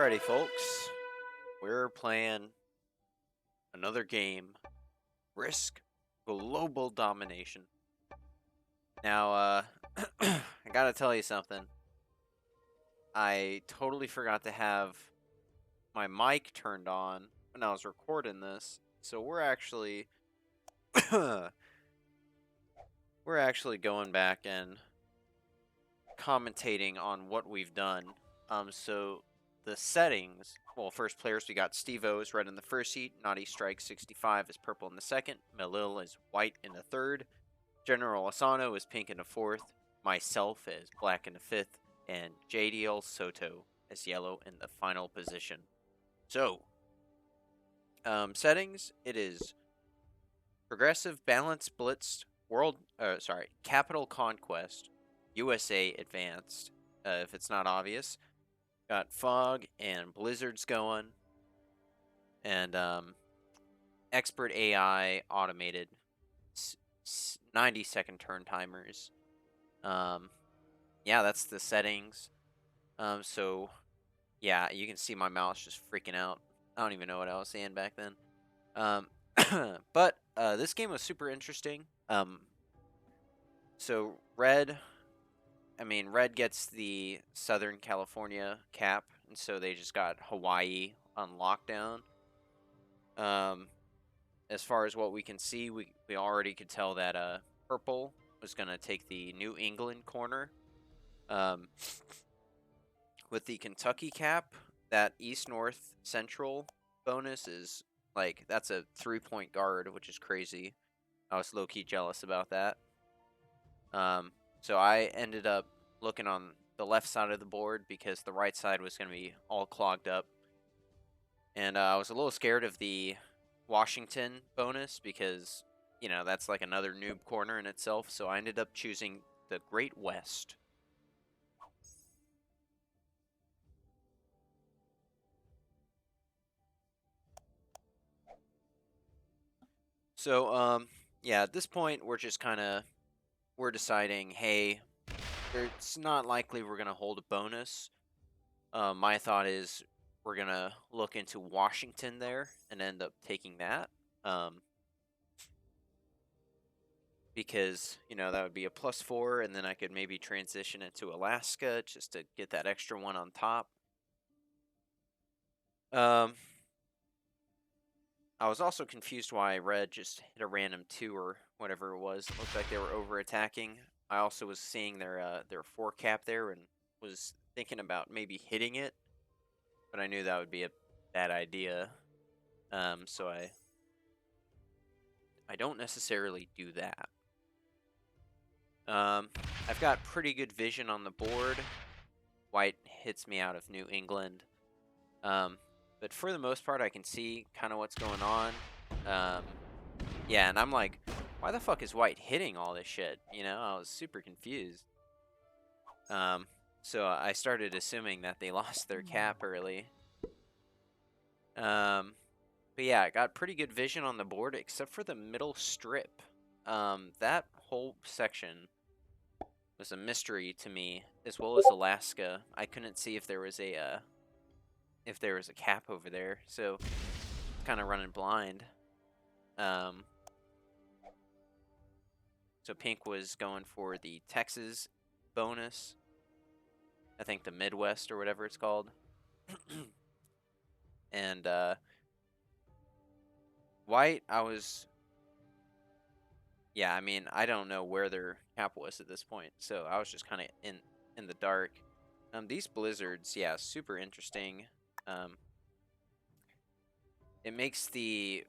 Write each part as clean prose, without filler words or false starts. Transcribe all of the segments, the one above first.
Alrighty, folks. We're playing another game. Risk Global Domination. Now, I gotta tell you something. I totally forgot to have my mic turned on when I was recording this. So we're actually we're actually going back and commentating on what we've done. So the settings. Well, first players, we got Steve-O is red in the first heat, Naughty Strike 65 is purple in the second, Melil is white in the third, General Asano is pink in the fourth, myself is black in the fifth, and JDL Soto is yellow in the final position. So, settings, it is progressive, balanced, blitzed, capital conquest, USA advanced, if it's not obvious. Got fog and blizzards going, and expert AI automated 90-second turn timers. Yeah, that's the settings. So yeah, you can see my mouse just freaking out. I don't even know what I was saying back then. But this game was super interesting. So red gets the Southern California cap, and so they just got Hawaii on lockdown. As far as what we can see, we already could tell that purple was going to take the New England corner. With the Kentucky cap, that East-North Central bonus is like, that's a 3-point guard, which is crazy. I was low-key jealous about that. So I ended up looking on the left side of the board because the right side was going to be all clogged up. And I was a little scared of the Washington bonus because, you know, that's like another noob corner in itself. So I ended up choosing the Great West. So, yeah, at this point, we're deciding, hey, it's not likely we're going to hold a bonus. My thought is we're going to look into Washington there and end up taking that. Because, you know, that would be a +4, and then I could maybe transition it to Alaska just to get that extra one on top. I was also confused why red just hit a random 2 or whatever it was. It looked like they were over-attacking. I also was seeing their 4 cap there and was thinking about maybe hitting it, but I knew that would be a bad idea. So I don't necessarily do that. I've got pretty good vision on the board. White hits me out of New England. But for the most part, I can see kind of what's going on. Yeah, and I'm like, why the fuck is white hitting all this shit? You know, I was super confused. So I started assuming that they lost their cap early. But yeah, I got pretty good vision on the board, except for the middle strip. That whole section was a mystery to me, as well as Alaska. I couldn't see if there was a cap over there, so kind of running blind. So pink was going for the Texas bonus. I think the Midwest or whatever it's called. And white, yeah, I mean, I don't know where their cap was at this point, so I was just kind of in the dark. These blizzards, yeah, super interesting. It makes the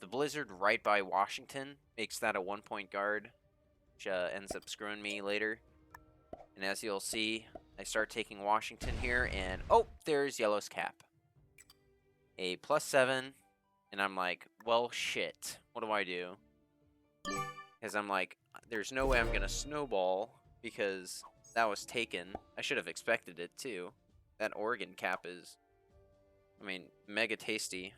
blizzard right by Washington makes that a 1-point guard, which ends up screwing me later. And as you'll see, I start taking Washington here, and oh, there's yellow's cap. A +7, and I'm like, well, shit. What do I do? Because I'm like, there's no way I'm going to snowball because that was taken. I should have expected it, too. That Oregon cap is, I mean, mega tasty.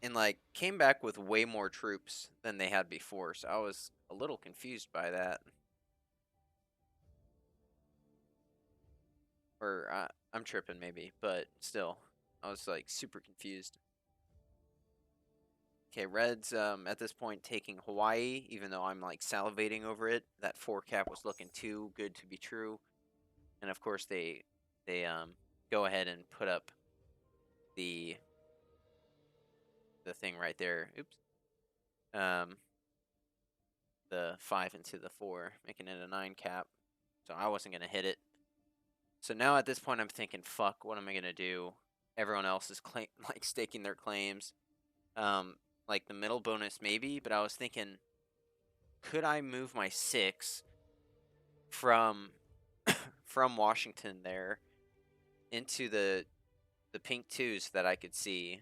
and like came back with way more troops than they had before. So I was a little confused by that. Or I'm tripping maybe, but still, I was like super confused. Okay, Reds at this point taking Hawaii, even though I'm like salivating over it. That 4 cap was looking too good to be true, and of course they go ahead and put up the thing right there. Oops. The 5 into the 4, making it a 9 cap. So I wasn't gonna hit it. So now at this point I'm thinking, fuck, what am I gonna do? Everyone else is like staking their claims. Like the middle bonus maybe, but I was thinking, could I move my 6 from from Washington there into the pink 2s that I could see?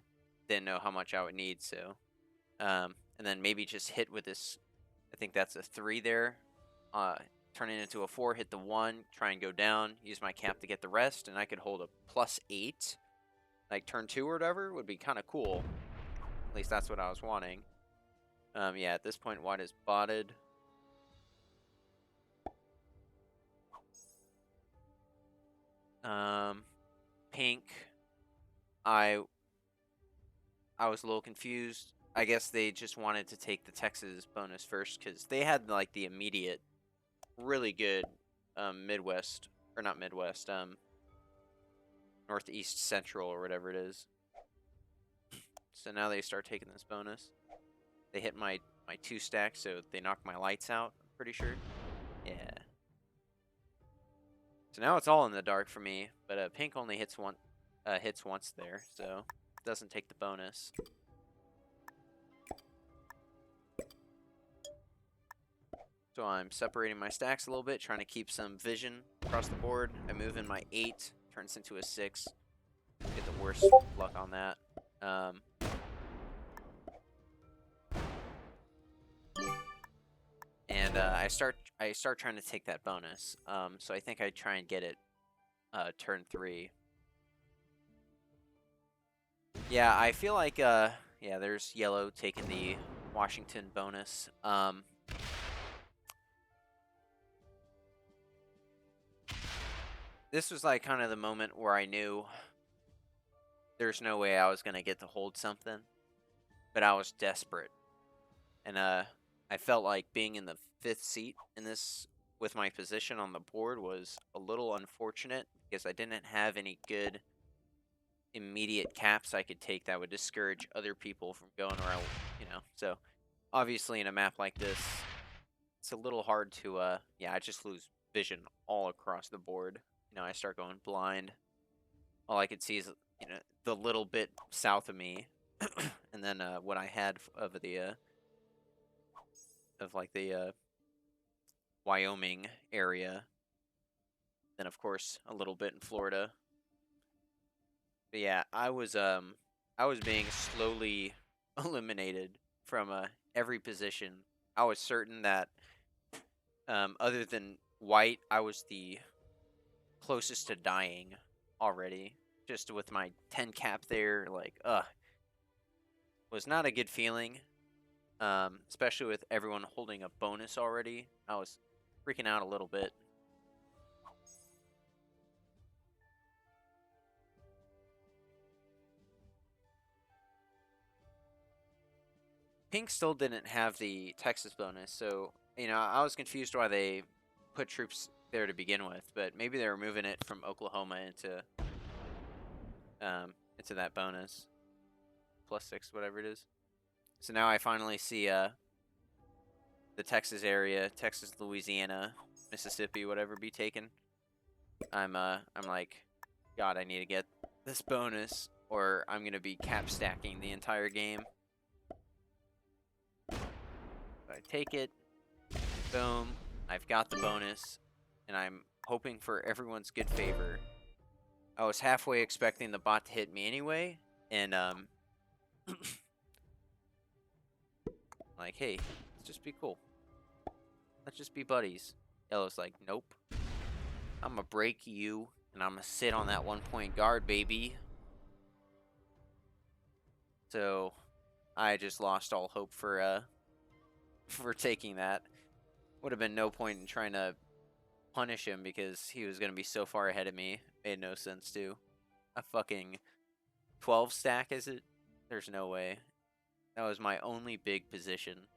Didn't know how much I would need, so and then maybe just hit with this. I think that's a 3 there. Turn it into a 4, hit the 1, try and go down, use my cap to get the rest, and I could hold a +8, like turn 2 or whatever, would be kind of cool. At least that's what I was wanting. Yeah, at this point, white is botted. Pink, I was a little confused. I guess they just wanted to take the Texas bonus first because they had like the immediate, really good Midwest, or not Midwest, Northeast Central or whatever it is. So now they start taking this bonus. They hit my 2 stack, so they knocked my lights out, I'm pretty sure. Yeah. So now it's all in the dark for me, but pink only hits once there, so doesn't take the bonus. So I'm separating my stacks a little bit, trying to keep some vision across the board. I move in my 8, turns into a 6. Get the worst luck on that. And I start trying to take that bonus. So I think I try and get it turn 3. Yeah, I feel like yeah, there's yellow taking the Washington bonus. This was like kind of the moment where I knew there's no way I was gonna get to hold something, but I was desperate, and I felt like being in the 5th seat in this with my position on the board was a little unfortunate because I didn't have any good immediate caps I could take that would discourage other people from going around, you know. So obviously in a map like this, it's a little hard to yeah, I just lose vision all across the board. You know, I start going blind. All I could see is, you know, the little bit south of me, and then what I had of the like the Wyoming area. Then of course a little bit in Florida. But yeah, I was being slowly eliminated from every position. I was certain that other than white, I was the closest to dying already. Just with my 10 cap there, like, was not a good feeling. Especially with everyone holding a bonus already. I was freaking out a little bit. Pink still didn't have the Texas bonus, so, you know, I was confused why they put troops there to begin with, but maybe they were moving it from Oklahoma into that bonus. +6, whatever it is. So now I finally see the Texas area, Texas, Louisiana, Mississippi, whatever be taken. I'm like, God, I need to get this bonus, or I'm gonna be cap stacking the entire game. So I take it, boom, I've got the bonus, and I'm hoping for everyone's good favor. I was halfway expecting the bot to hit me anyway, and like, hey, let's just be cool. Let's just be buddies. Yellow's like, nope. I'm gonna break you, and I'm gonna sit on that 1 point guard, baby. So I just lost all hope for for taking that. Would have been no point in trying to punish him because he was gonna be so far ahead of me. Made no sense too. A fucking 12 stack, is it? There's no way. That was my only big position.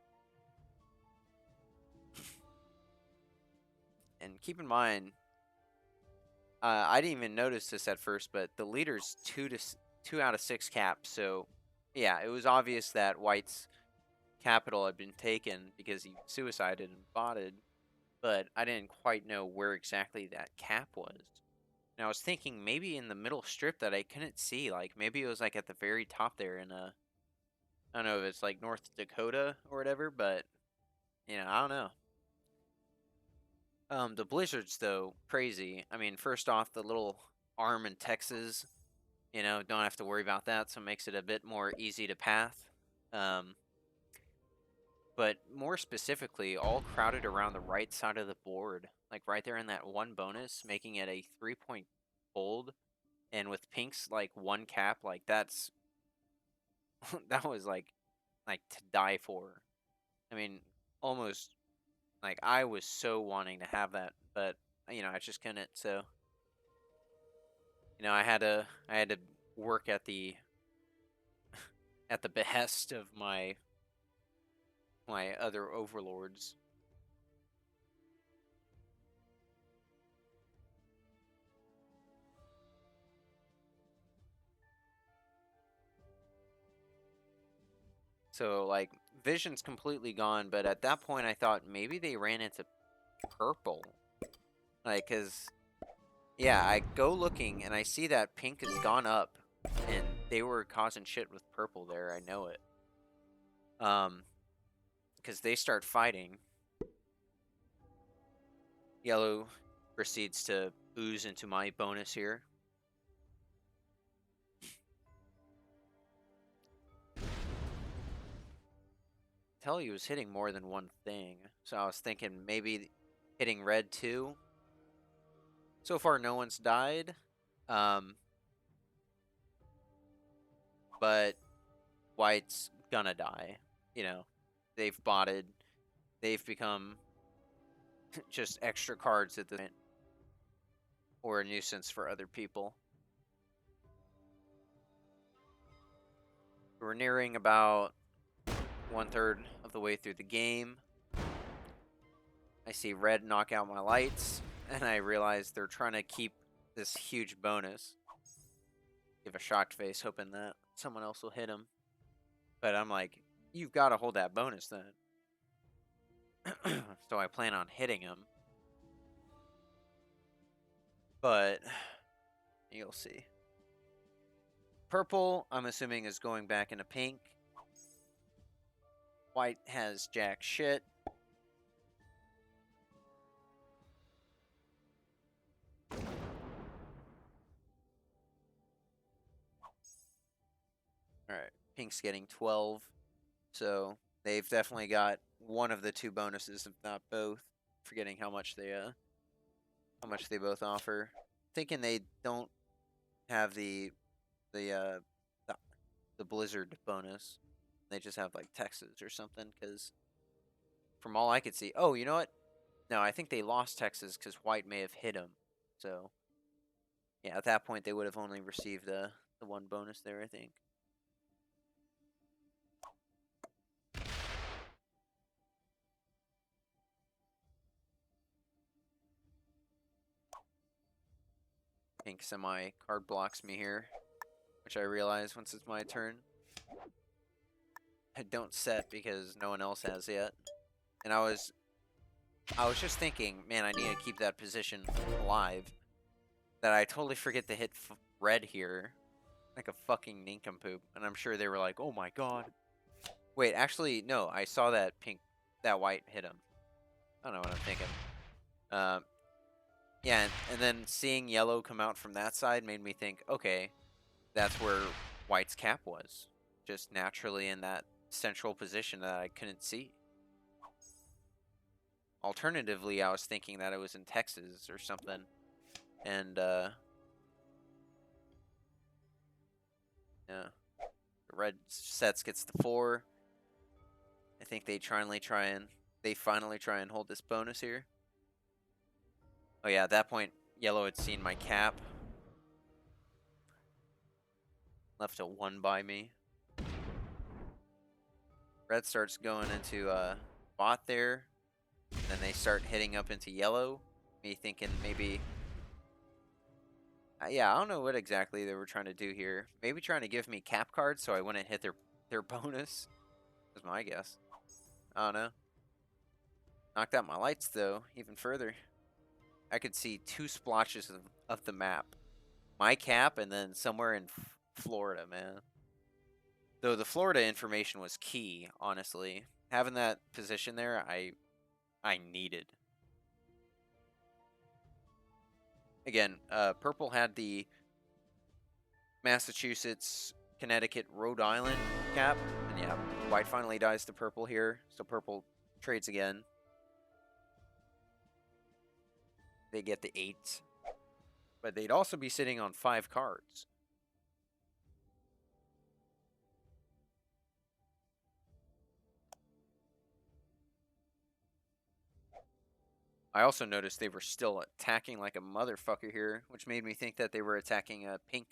And keep in mind, I didn't even notice this at first, but the leader's 2 out of 6 caps. So, yeah, it was obvious that White's capital had been taken because he suicided and botted. But I didn't quite know where exactly that cap was. And I was thinking maybe in the middle strip that I couldn't see. Like maybe it was like at the very top there in I don't know if it's like North Dakota or whatever, but I don't know. The blizzards though, crazy. I mean, first off, the little arm in Texas, don't have to worry about that, so it makes it a bit more easy to path. Um, but more specifically, all crowded around the right side of the board, like right there in that one bonus, making it a 3-point hold. And with Pink's like one cap, like that's that was like to die for. I mean, almost like I was so wanting to have that, but I just couldn't. So I had to work at the behest of my other overlords. So like vision's completely gone, but at that point I thought maybe they ran into purple. Like cuz yeah, I go looking and I see that pink has gone up and they were causing shit with purple there. I know it. Cuz they start fighting. Yellow proceeds to ooze into my bonus here. Tell he was hitting more than one thing. So I was thinking maybe hitting red too. So far no one's died. But white's gonna die. They've botted. They've become just extra cards at the moment or a nuisance for other people. We're nearing about 1/3 of the way through the game. I see red knock out my lights, and I realize they're trying to keep this huge bonus. Give a shocked face, hoping that someone else will hit him. But I'm like, you've got to hold that bonus then. So I plan on hitting him. But you'll see. Purple, I'm assuming, is going back into pink. White has jack shit. Alright, pink's getting 12. So they've definitely got one of the two bonuses, if not both. Forgetting how much they both offer. Thinking they don't have the the blizzard bonus. They just have like Texas or something. Because from all I could see, oh, you know what? No, I think they lost Texas because White may have hit him. So yeah, at that point they would have only received the one bonus there, I think. Pink semi card blocks me here, which I realize once it's my turn. I don't set because no one else has yet. And I was just thinking, man, I need to keep that position alive. That I totally forget to hit red here. Like a fucking nincompoop. And I'm sure they were like, oh my god. Wait, actually, no. I saw that white hit him. I don't know what I'm thinking. Yeah, and then seeing yellow come out from that side made me think, okay, that's where white's cap was. Just naturally in that central position that I couldn't see. Alternatively, I was thinking that it was in Texas or something. And, yeah. red sets gets the 4. I think they finally try and hold this bonus here. Oh yeah, at that point, yellow had seen my cap. Left a 1 by me. Red starts going into bot there. And then they start hitting up into yellow. Me thinking maybe... yeah, I don't know what exactly they were trying to do here. Maybe trying to give me cap cards so I wouldn't hit their bonus. Was my guess. I don't know. Knocked out my lights, though, even further. I could see 2 splotches of the map. My cap and then somewhere in Florida, man. Though the Florida information was key, honestly. Having that position there, I needed. Again, purple had the Massachusetts, Connecticut, Rhode Island cap. And yeah, white finally dies to purple here. So purple trades again. They get the 8. But they'd also be sitting on 5 cards. I also noticed they were still attacking like a motherfucker here, which made me think that they were attacking pink.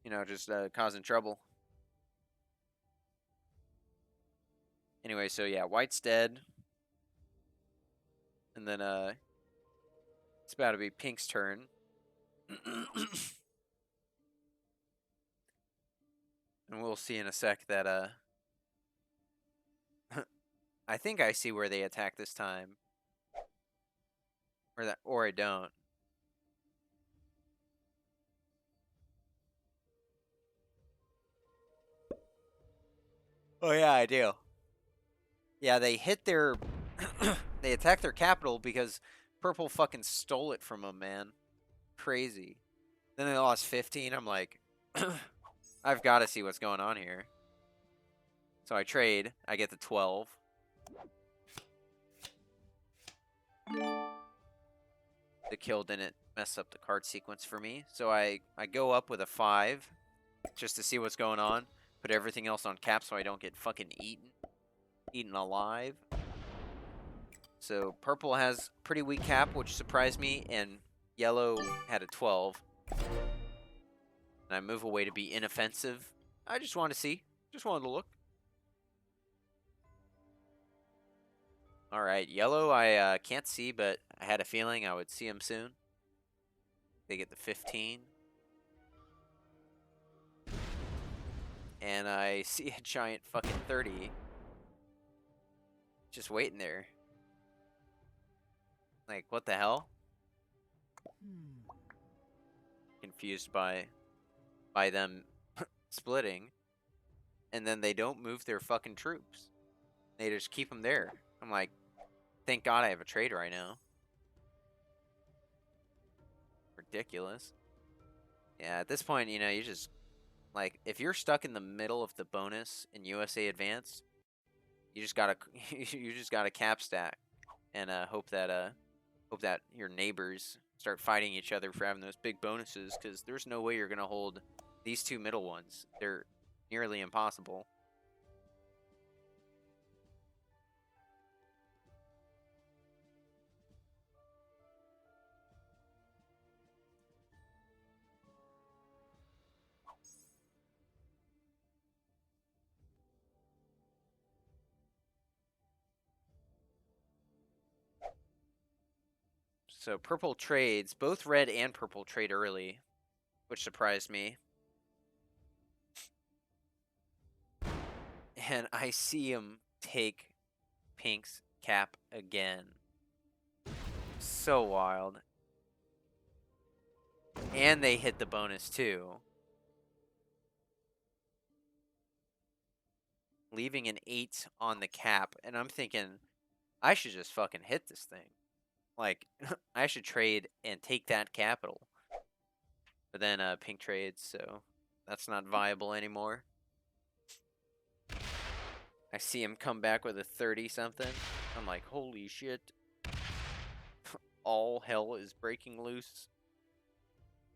You know, just causing trouble. Anyway, so yeah, white's dead. And then it's about to be pink's turn. And we'll see in a sec that I think I see where they attack this time. Or I don't. Oh yeah, I do. Yeah, they hit their they attacked their capital because purple fucking stole it from them, man. Crazy. Then they lost 15. I'm like, I've got to see what's going on here. So I trade. I get the 12. The kill didn't mess up the card sequence for me. So I go up with a 5 just to see what's going on. Put everything else on cap so I don't get fucking eaten alive. So purple has pretty weak cap, which surprised me, and yellow had a 12. And I move away to be inoffensive. I just wanted to see. Just wanted to look. Alright, yellow I can't see, but I had a feeling I would see him soon. They get the 15. And I see a giant fucking 30. Just waiting there. Like, what the hell? Confused by them splitting. And then they don't move their fucking troops. They just keep them there. I'm like, thank God I have a trade right now. Ridiculous. Yeah, at this point, you know, you just, like, if you're stuck in the middle of the bonus in USA Advanced, you just gotta cap stack and hope that your neighbors start fighting each other for having those big bonuses, because there's no way you're gonna hold these 2 middle ones. They're nearly impossible. So purple trades. Both red and purple trade early, which surprised me. And I see him take pink's cap again. So wild. And they hit the bonus too. Leaving an 8 on the cap. And I'm thinking, I should just fucking hit this thing. Like, I should trade and take that capital. But then pink trades, so that's not viable anymore. I see him come back with a 30-something. I'm like, holy shit. All hell is breaking loose.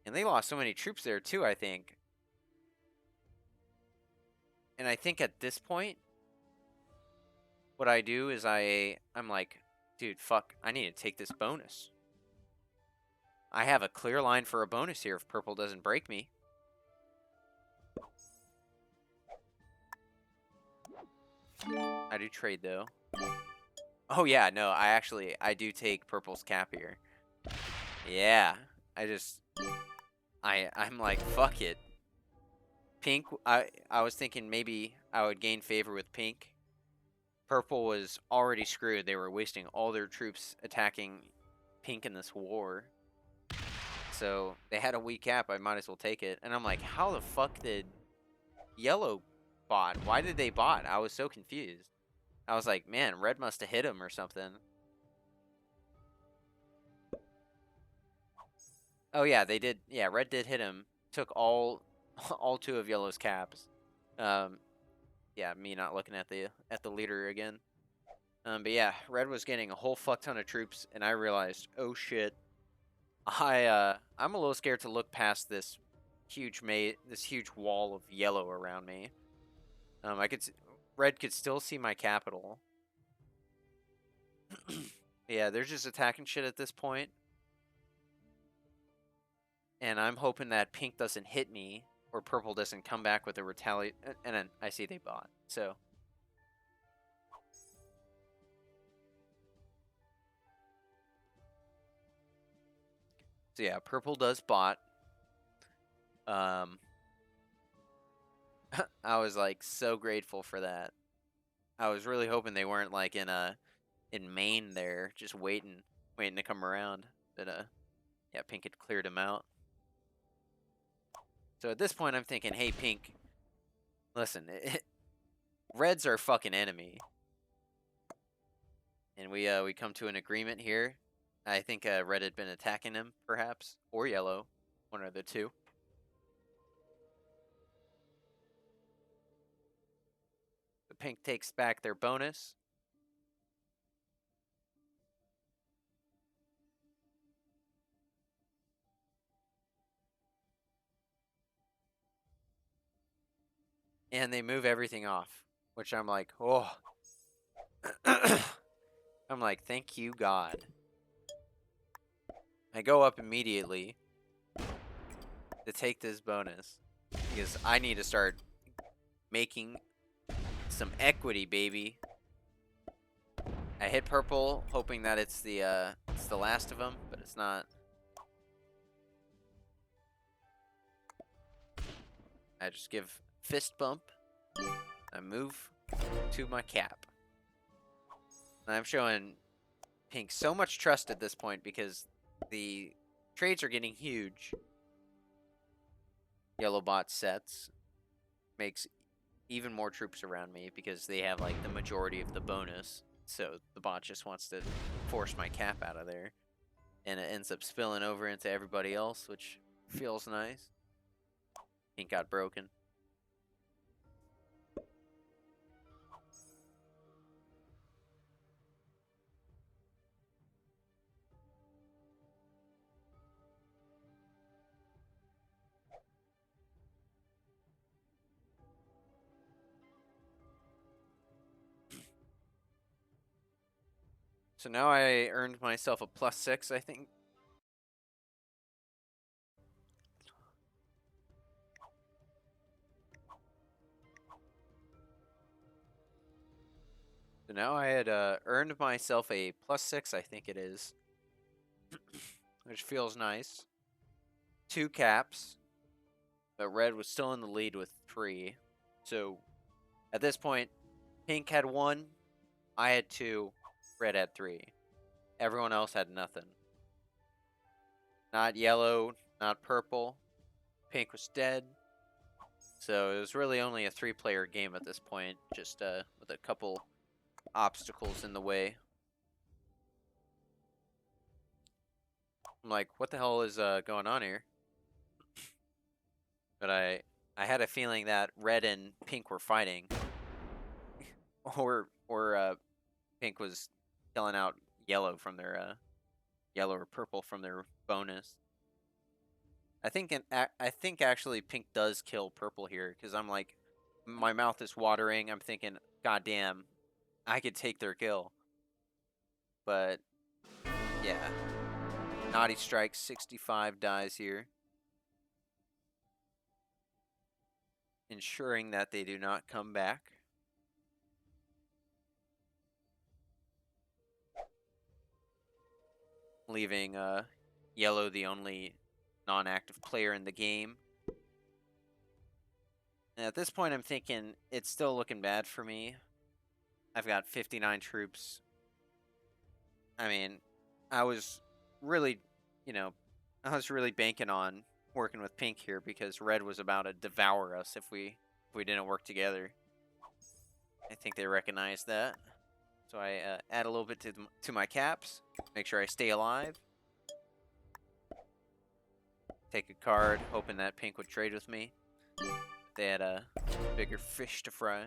And they lost so many troops there, too, I think. And I think at this point, what I do is I'm like, dude, fuck, I need to take this bonus. I have a clear line for a bonus here if purple doesn't break me. I do trade though. Oh yeah, no, I do take purple's cap here. Yeah, I'm like, fuck it. Pink, I was thinking maybe I would gain favor with pink. Purple was already screwed. They were wasting all their troops attacking pink in this war. So they had a weak cap. I might as well take it. And I'm like, how the fuck did yellow bot? Why did they bot? I was so confused. I was like, man, red must have hit him or something. Oh yeah, they did. Yeah, red did hit him. Took all two of yellow's caps. Yeah, me not looking at the leader again. But yeah, red was getting a whole fuck ton of troops, and I realized, oh shit, I'm a little scared to look past this huge wall of yellow around me. Red could still see my capital. Yeah, they're just attacking shit at this point. And I'm hoping that pink doesn't hit me or purple doesn't come back with a retaliate. And then I see they bought. So yeah, purple does bot. I was like so grateful for that. I was really hoping they weren't like in Maine there, just waiting to come around. But yeah, pink had cleared him out. So at this point, I'm thinking, hey, pink, listen, red's our fucking enemy, and we come to an agreement here. I think red had been attacking him, perhaps, or yellow, one of the two. The pink takes back their bonus. And they move everything off, which I'm like, oh. I'm like, thank you, God. I go up immediately to take this bonus because I need to start making some equity, baby. I hit purple, hoping that it's the last of them, but it's not. I just give fist bump. I move to my cap. And I'm showing pink so much trust at this point because the trades are getting huge. Yellow bot sets makes even more troops around me because they have like the majority of the bonus. So the bot just wants to force my cap out of there. And it ends up spilling over into everybody else, which feels nice. Pink got broken. So now I earned myself a +6, I think. So now I had earned myself a +6, I think it is. Which feels nice. 2 caps. But red was still in the lead with 3. So at this point, pink had 1, I had 2, red had 3. Everyone else had nothing. Not yellow, not purple. Pink was dead. So it was really only a 3-player game at this point, just with a couple obstacles in the way. I'm like, what the hell is going on here? But I had a feeling that red and pink were fighting, or pink was killing out yellow from their yellow or purple from their bonus. I think actually pink does kill purple here because I'm like, my mouth is watering. I'm thinking, God damn, I could take their kill. But yeah, Naughty Strike 65 dies here, ensuring that they do not come back. Leaving Yellow the only non-active player in the game. And at this point, I'm thinking it's still looking bad for me. I've got 59 troops. I mean, I was really, I was really banking on working with Pink here because Red was about to devour us if we didn't work together. I think they recognize that. So I add a little bit to my caps, make sure I stay alive. Take a card, hoping that Pink would trade with me. They had a bigger fish to fry.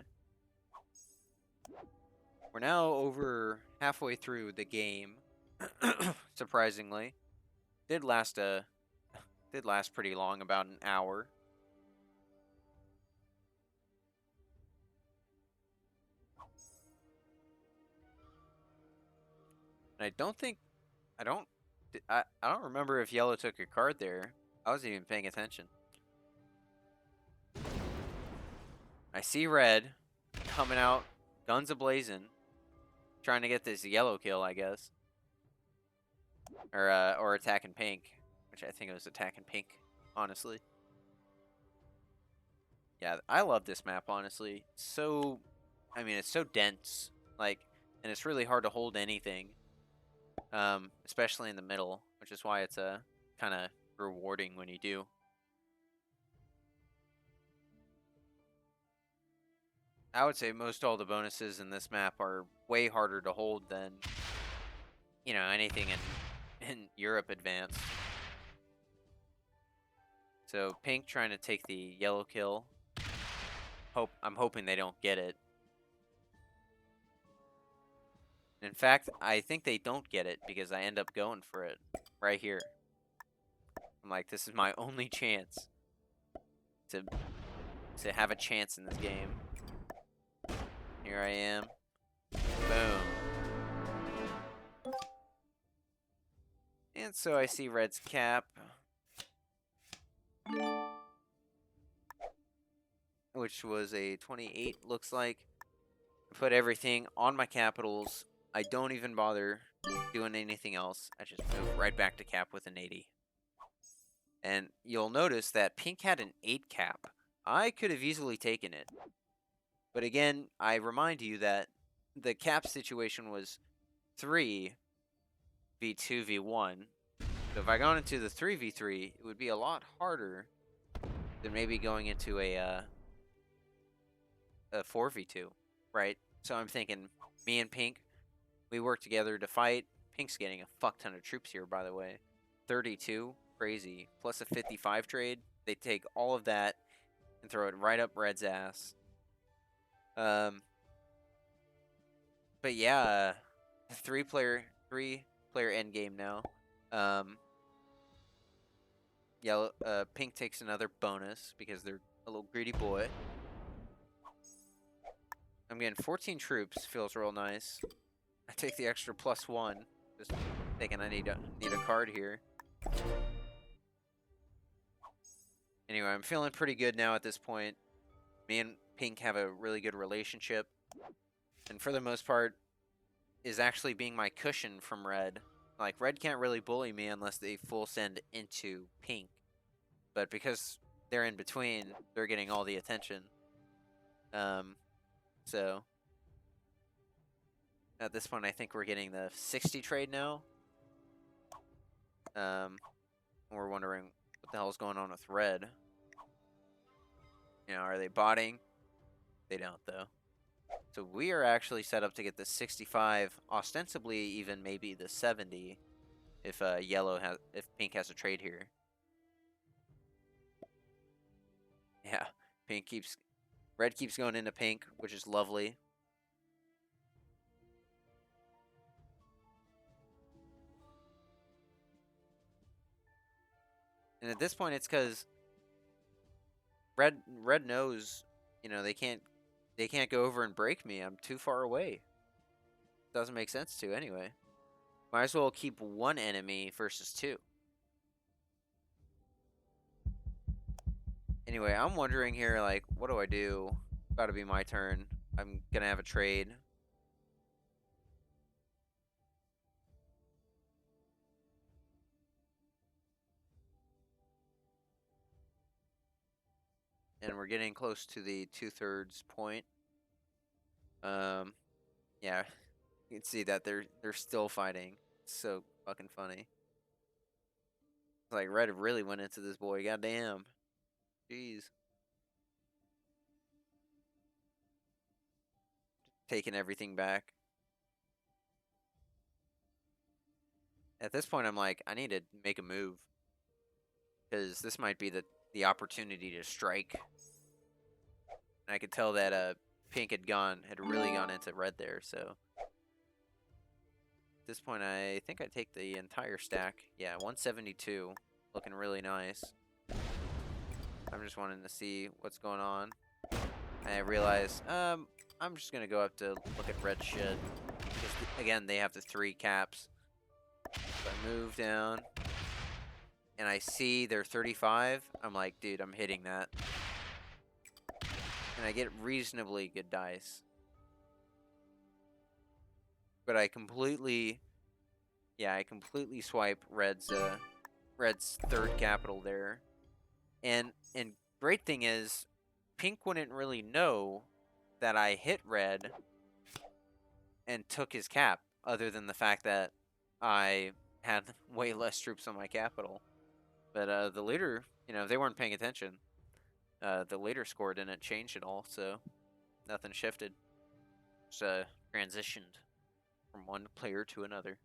We're now over halfway through the game. Surprisingly, did last pretty long, about an hour. And I don't remember if Yellow took a card there. I wasn't even paying attention. I see Red coming out, guns a-blazing, trying to get this Yellow kill, I guess. Or attacking Pink, which I think it was attacking Pink, honestly. Yeah, I love this map, honestly. It's so dense, like, and it's really hard to hold anything, especially in the middle, which is why it's kind of rewarding when you do. I would say most all the bonuses in this map are way harder to hold than, anything in Europe Advanced. So Pink trying to take the Yellow kill. I'm hoping they don't get it. In fact, I think they don't get it because I end up going for it right here. I'm like, this is my only chance to have a chance in this game. Here I am. Boom. And so I see Red's cap, which was a 28, looks like. I put everything on my capitals. I don't even bother doing anything else. I just move right back to cap with an 80. And you'll notice that Pink had an 8 cap. I could have easily taken it. But again, I remind you that the cap situation was 3 v2 v1. So if I gone into the 3v3, it would be a lot harder than maybe going into a 4v2, right? So I'm thinking, me and Pink, we work together to fight. Pink's getting a fuck ton of troops here, by the way. 32, crazy. Plus a 55 trade. They take all of that and throw it right up Red's ass. But yeah, three player end game now. Yellow, Pink takes another bonus because they're a little greedy boy. I'm getting 14 troops, feels real nice. I take the extra +1, just thinking I need a card here. Anyway, I'm feeling pretty good now at this point. Me and Pink have a really good relationship, and for the most part, is actually being my cushion from Red. Like, Red can't really bully me unless they full send into Pink, but because they're in between, they're getting all the attention. So at this point, I think we're getting the 60 trade now. We're wondering what the hell's going on with Red. Are they botting? They don't, though. So we are actually set up to get the 65, ostensibly even maybe the 70, if Pink has a trade here. Yeah, Red keeps going into Pink, which is lovely. And at this point, it's because Red knows, You know, they can't go over and break me. I'm too far away. Doesn't make sense to anyway. Might as well keep one enemy versus two. Anyway, I'm wondering here, like, what do I do? About to be my turn. I'm gonna have a trade. And we're getting close to the 2/3 point. Yeah, you can see that they're still fighting. It's so fucking funny. It's like Red really went into this boy. Goddamn. Jeez. Taking everything back. At this point, I'm like, I need to make a move. Because this might be the opportunity to strike. And I could tell that Pink had really gone into Red there, so. At this point, I think I take the entire stack. Yeah, 172. Looking really nice. I'm just wanting to see what's going on. And I realize, I'm just gonna go up to look at Red shit. Because, again, they have the 3 caps. So I move down. And I see they're 35. I'm like, dude, I'm hitting that. And I get reasonably good dice. But I completely swipe Red's 3rd capital there. And great thing is, Pink wouldn't really know that I hit Red and took his cap, other than the fact that I had way less troops on my capital. But the leader, you know, if they weren't paying attention, the leader score didn't change at all, so nothing shifted. Just transitioned from one player to another.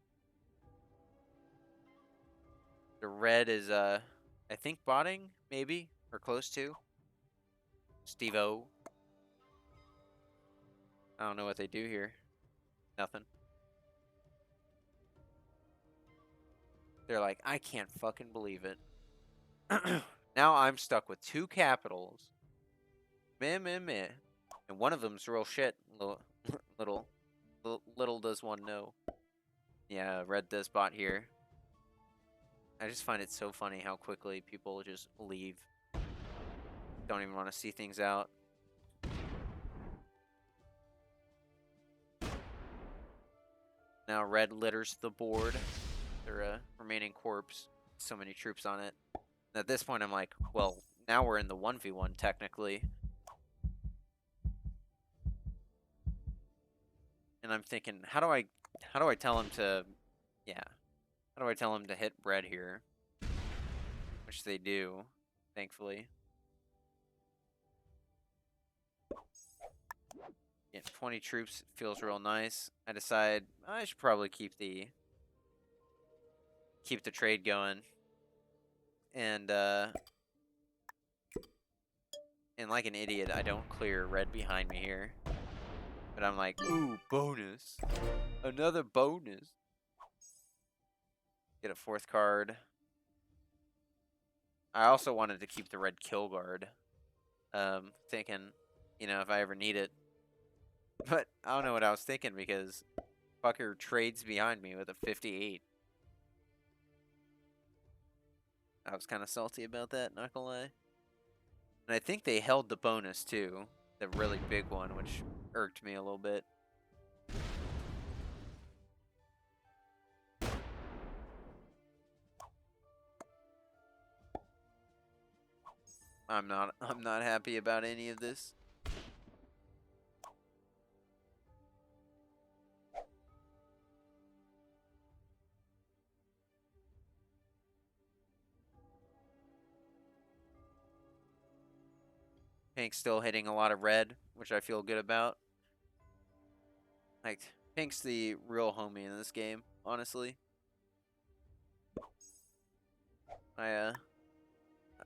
The Red is, I think, botting, maybe, or close to. Steve-O. I don't know what they do here. Nothing. They're like, I can't fucking believe it. Now I'm stuck with 2 capitals. Meh. And one of them's real shit. Little does one know. Yeah, Red does bot here. I just find it so funny how quickly people just leave. Don't even want to see things out. Now Red litters the board. Their remaining corpse. So many troops on it. And at this point, I'm like, well, now we're in the 1v1 technically. And I'm thinking, how do I tell him to, yeah, how do I tell him to hit Red here? Which they do, thankfully. Yeah, 20 troops feels real nice. I decide I should probably keep the trade going. And like an idiot, I don't clear Red behind me here. But I'm like, ooh, bonus. Another bonus. Get a 4th card. I also wanted to keep the Red kill guard. Thinking, you know, if I ever need it. But I don't know what I was thinking because fucker trades behind me with a 58. I was kind of salty about that, not gonna lie. And I think they held the bonus too. The really big one, which irked me a little bit. I'm not happy about any of this. Pink's still hitting a lot of Red, which I feel good about. Like, Pink's the real homie in this game, honestly. I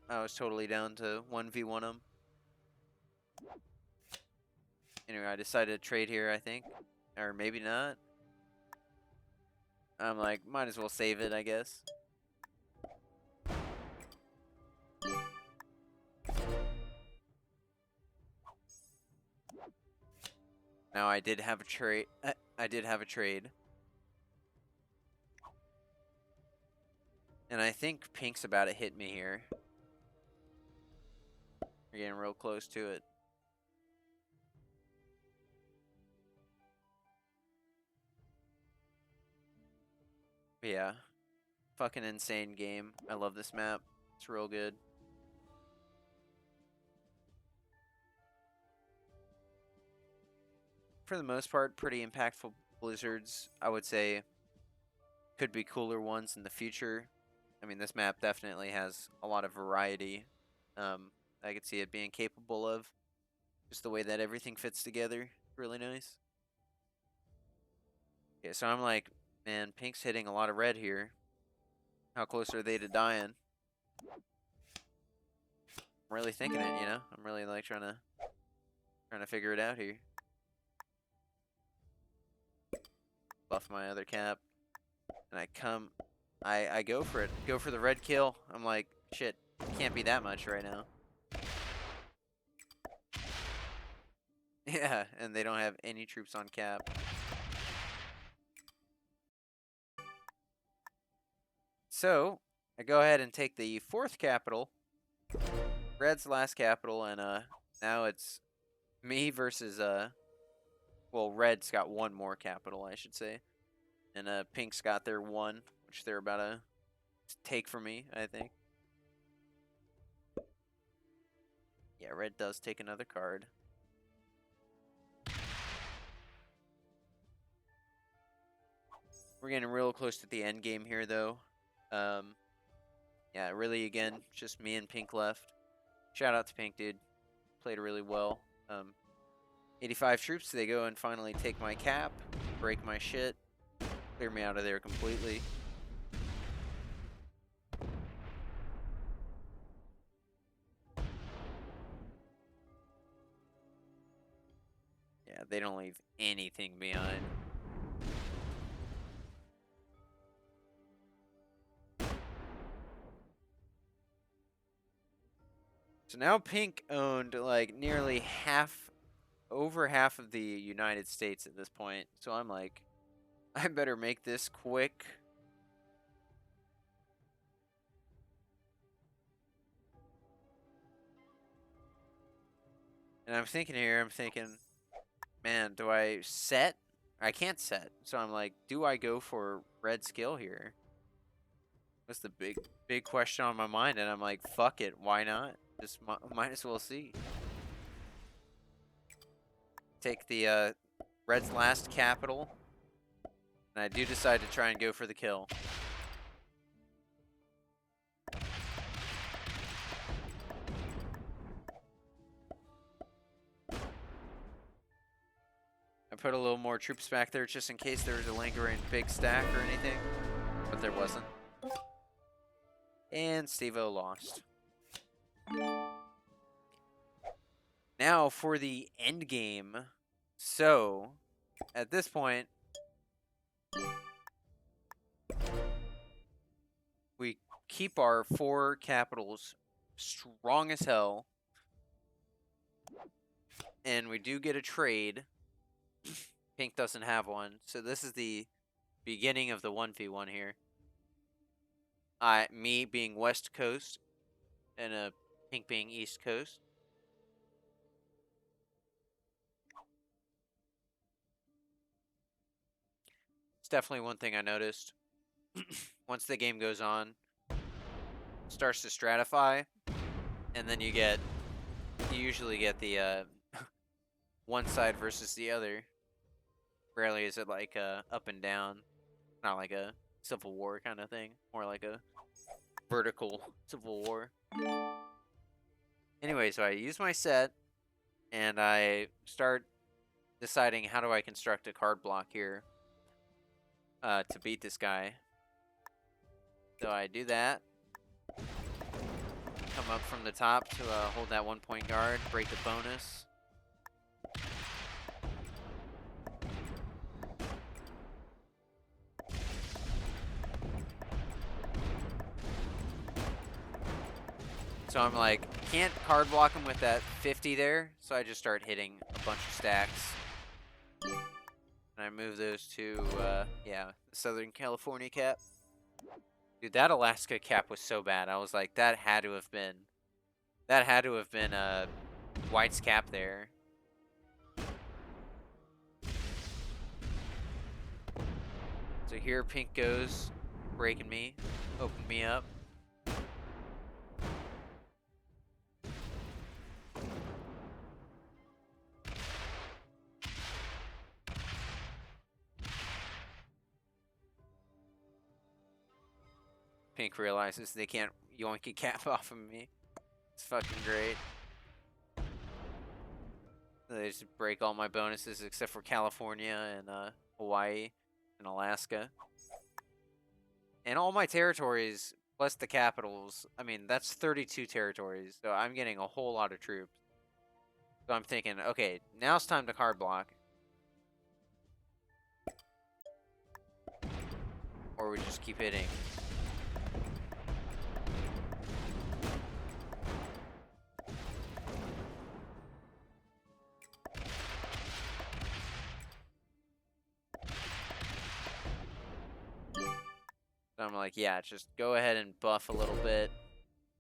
was totally down to 1v1 him. Anyway, I decided to trade here, I think. Or maybe not. I'm like, might as well save it, I guess. Now I did have a trade. I did have a trade. And I think pink's about to hit me here. We're getting real close to it. But yeah. Fucking insane game. I love this map. It's real good. For the most part, pretty impactful blizzards. I would say could be cooler ones in the future. I mean, this map definitely has a lot of variety. I could see it being capable of. Just the way that everything fits together. Really nice. Okay, so I'm like, man, pink's hitting a lot of red here. How close are they to dying? I'm really thinking it, you know? I'm really like trying to figure it out here. Buff my other cap. And I go for it. Go for the red kill. I'm like, shit, can't be that much right now. Yeah, and they don't have any troops on cap. So, I go ahead and take the 4th capital. Red's last capital, and now it's me versus well, Red's got 1 more capital, I should say. And Pink's got their 1, which they're about to take from me, I think. Yeah, Red does take another card. We're getting real close to the end game here, though. Yeah, really, again, just me and Pink left. Shout out to Pink, dude. Played really well. 85 troops, they go and finally take my cap, break my shit, clear me out of there completely. Yeah, they don't leave anything behind. So now Pink owned like nearly over half of the United States at this point. So I'm like, I better make this quick. And I'm thinking, man, do I set? I can't set. So I'm like, do I go for red skill here? That's the big question on my mind. And I'm like, fuck it. Why not? Just might as well see. Take the red's last capital. And I do decide to try and go for the kill. I put a little more troops back there just in case there was a lingering big stack or anything. But there wasn't. And Steve-O lost. Now for the end game. So, at this point, we keep our 4 capitals strong as hell. And we do get a trade. Pink doesn't have one. So this is the beginning of the 1v1 here. Me being West Coast and Pink being East Coast. It's definitely one thing I noticed. Once the game goes on, starts to stratify, and then you usually get the one side versus the other. Rarely is it like up and down, not like a Civil War kind of thing, more like a vertical Civil War. Anyway, so I use my set, and I start deciding how do I construct a card block here to beat this guy. So I do that. Come up from the top to hold that 1-point guard, break the bonus. So I'm like, can't card block him with that 50 there, so I just start hitting a bunch of stacks. And I move those to, yeah, the Southern California cap. Dude, that Alaska cap was so bad. I was like, that had to have been White's cap there. So here Pink goes, breaking me, opening me up. Pink realizes they can't yoink a cap off of me. It's fucking great. They just break all my bonuses except for California and Hawaii and Alaska. And all my territories plus the capitals. I mean, that's 32 territories. So I'm getting a whole lot of troops. So I'm thinking, okay, now it's time to card block. Or we just keep hitting. So I'm like, yeah, just go ahead and buff a little bit.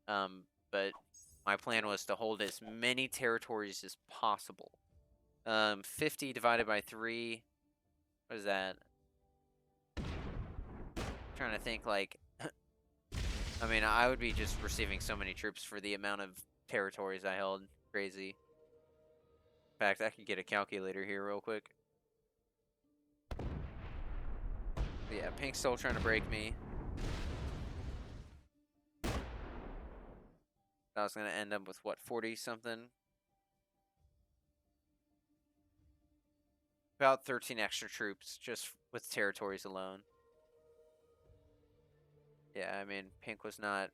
But my plan was to hold as many territories as possible. 50 divided by 3. What is that? Trying to think, like, I mean, I would be just receiving so many troops for the amount of territories I held. Crazy. In fact, I could get a calculator here real quick. But yeah, Pink's still trying to break me. I was going to end up with, what, 40-something? About 13 extra troops, just with territories alone. Yeah, I mean, Pink was not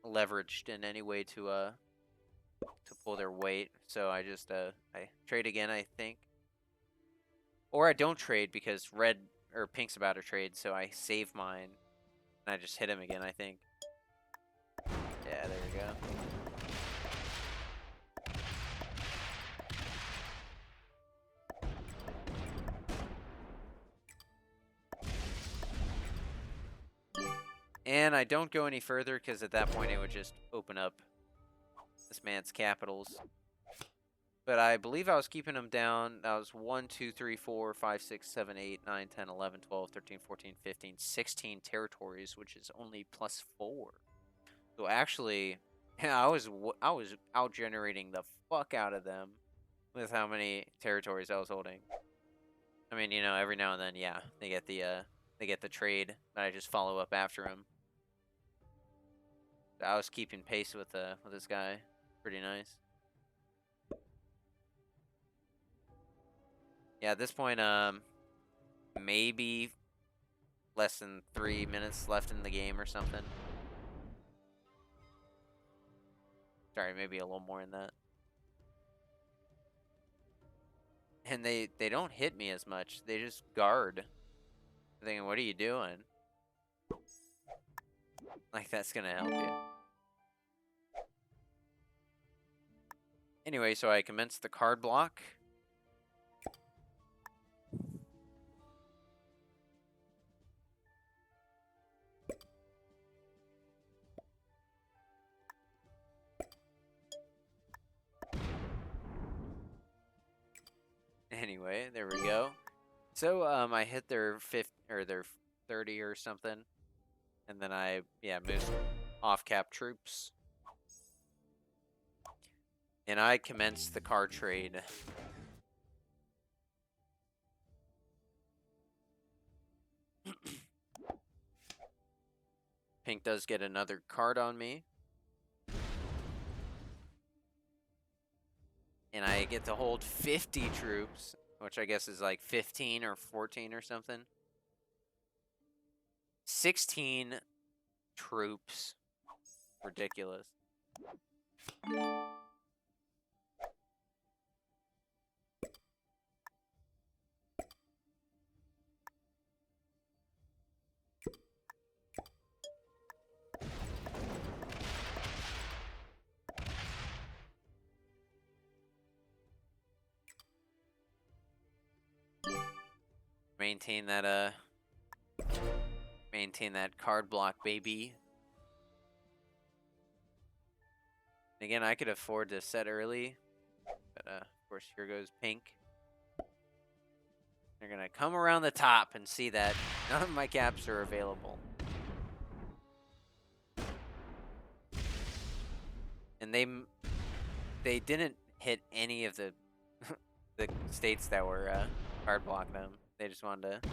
leveraged in any way to pull their weight, so I just, I trade again, I think. Or I don't trade because Pink's about to trade, so I save mine, and I just hit him again, I think. Yeah, there we go. And I don't go any further because at that point it would just open up this man's capitals. But I believe I was keeping him down. That was 1, 2, 3, 4, 5, 6, 7, 8, 9, 10, 11, 12, 13, 14, 15, 16 territories, which is only +4. So actually, yeah, I was out generating the fuck out of them with how many territories I was holding. I mean, you know, every now and then, yeah, they get the trade that I just follow up after him. I was keeping pace with this guy. Pretty nice. Yeah, at this point, maybe less than 3 minutes left in the game or something. Sorry, maybe a little more than that. And they don't hit me as much. They just guard. I'm thinking, what are you doing? Like, that's gonna help you. Anyway, so I commenced the card block. Anyway, there we go. So I hit their 30 or something, and then I moved off cap troops, and I commenced the card trade. Pink does get another card on me. And I get to hold 50 troops, which I guess is like 15 or 14 or something. 16 troops. Ridiculous. maintain that card block, baby. And again, I could afford to set early, but of course here goes pink. They're gonna come around the top and see that none of my caps are available. And they didn't hit any of the the states that were card blocking them. They just wanted to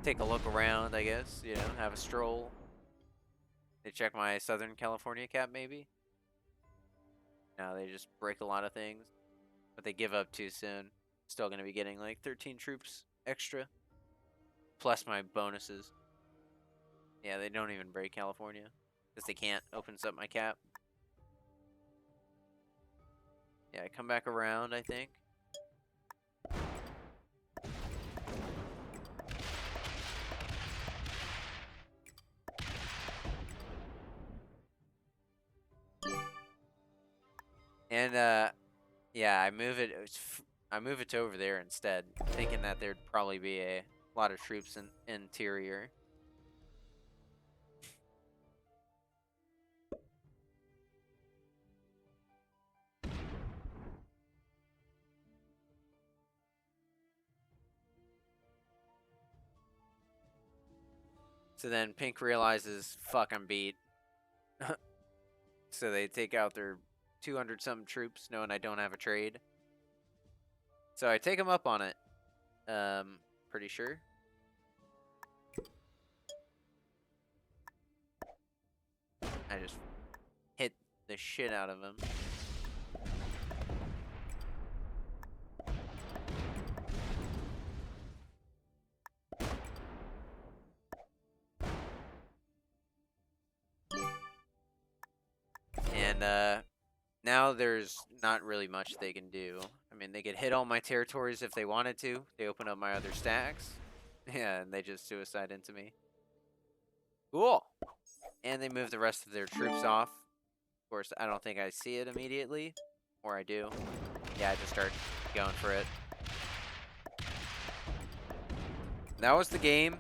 take a look around, I guess, you know, have a stroll. They check my Southern California cap, maybe. No, they just break a lot of things, but they give up too soon. Still gonna be getting like 13 troops extra, plus my bonuses. Yeah, they don't even break California because they can't. Opens up my cap. Yeah, I come back around, I think. And yeah, I move it. I move it to over there instead, thinking that there'd probably be a lot of troops in interior. So then pink realizes, fuck, I'm beat. So they take out their 200-something troops, knowing I don't have a trade. So I take them up on it. Pretty sure. I just hit the shit out of him. And now there's not really much they can do. I mean, they could hit all my territories if they wanted to. They open up my other stacks. Yeah, and they just suicide into me. Cool. And they move the rest of their troops off. Of course, I don't think I see it immediately. Or I do. Yeah, I just start going for it. That was the game.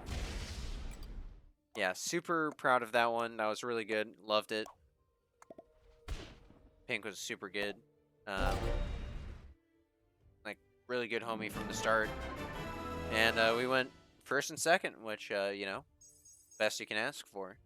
Yeah, super proud of that one. That was really good. Loved it. Pink was super good. Like, really good homie from the start. And we went first and second, which, you know, best you can ask for.